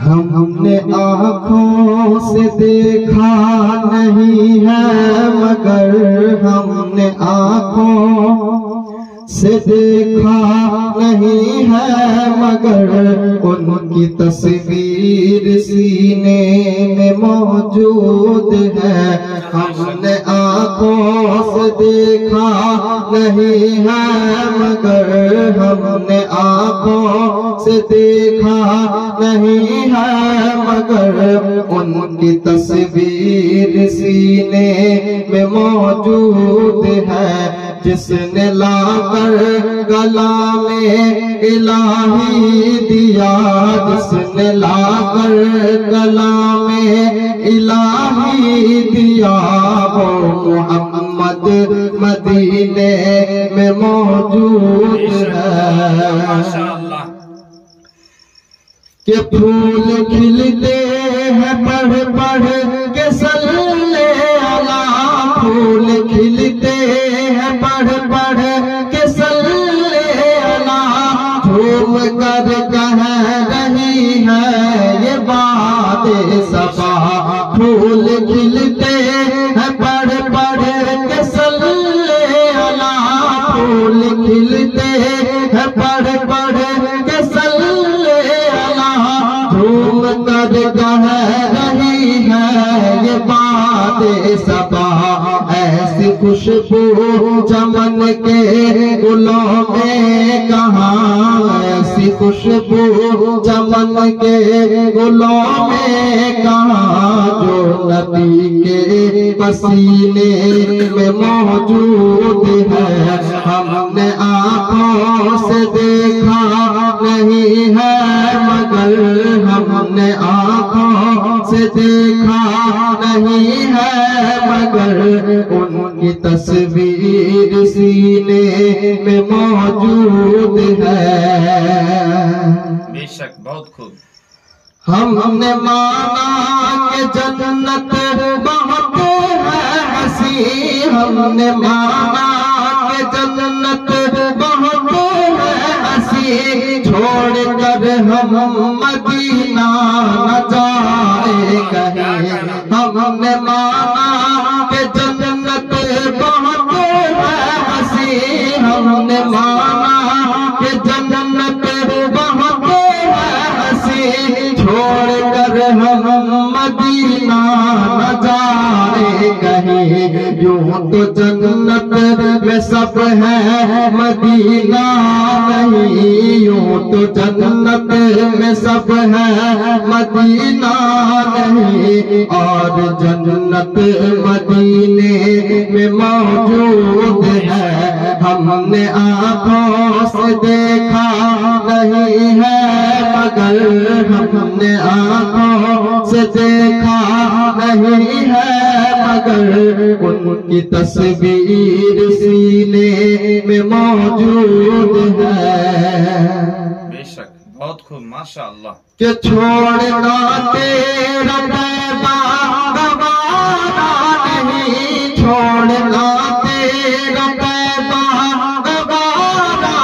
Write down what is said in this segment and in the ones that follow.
हमने आँखों से देखा नहीं है मगर हमने आँखों से देखा नहीं है मगर उनकी तस्वीर सीने में मौजूद है। हमने आँखों से देखा नहीं है मगर हमने आँखों से देखा नहीं है मगर उनकी तस्वीर सीने में मौजूद है। जिसने लाकर गला में इलाही दिया, जिसने लाकर गला में इलाही दिया, वो मोहम्मद मदीने में मौजूद है। के फूल खिलते हैं पढ़ पढ़ के सल्ले अला, फूल खिलते हैं पढ़ पढ़ के सल्ले अला, झूम कर कह रही है ये बात सबा। फूल खिलते हैं पढ़ पढ़ के सल्ले अला, फूल खिलते हैं पढ़ पढ़ के सल्ले अला, झूम कर कह रही है ये बात सबा। ऐसी खुशबू चमन के गुलों में कहाँ, ऐसी खुशबू चमन के गुलों में कहाँ, जो नबी के पसीने में मौजूद है। हमने आँखों से देखा नहीं है मगर हमने आँखों से देखा नहीं है मगर उनकी तस्वीर सीने में मौजूद है। बेशक, बहुत खूब। हमने माना कि जन्नत बहुत है हसी, हमने माना कि जन्नत बहुत है हसी, छोड़ कर हम मदीना न जाए कहीं। हमने माना कि जन्नत बहुत है हसी, हमने माना कि जन्नत बहुत है हसी, छोड़ कर हम मदीना न जाए कहीं। यूं तो जन्नत में सब है मदीना नहीं, यूं तो जन्नत में सब है मदीना नहीं, और जन्नत मदीने में मौजूद है। हमने आँखों से देखा नहीं है मगर हमने आँखों से देखा नहीं है मगर उनकी तस्वीर सीने में मौजूद है। बेशक, बहुत खूब, माशाअल्लाह। कि छोड़ना तेरा तैबा गवारा नहीं, छोड़ना तेरा तैबा गवारा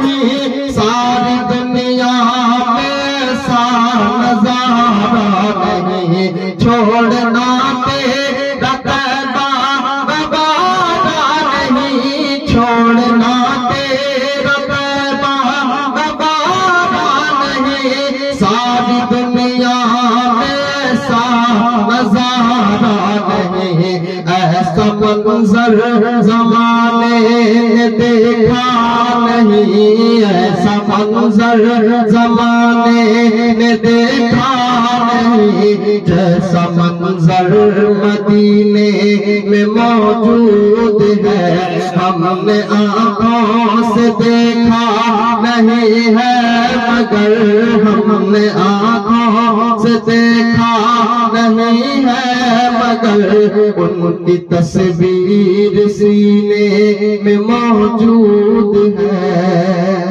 नहीं, सारी दुनिया में सा नजारा नहीं, छोड़ना तेरा तैबा गवारा नहीं, छोड़ना तेरा तैबा गवारा नहीं, सारी दुनिया में सा नजारा नहीं। ऐसा मंजर ज़माने ने देखा नहीं, ऐसा मंजर ज़माने ने देखा नहीं, जैसा मंजर मदीने में मौजूद है। हमने आँखों से देखा नहीं है मगर हमने आँखों से देखा नहीं है मगर उनकी तस्वीर सीने में मौजूद है।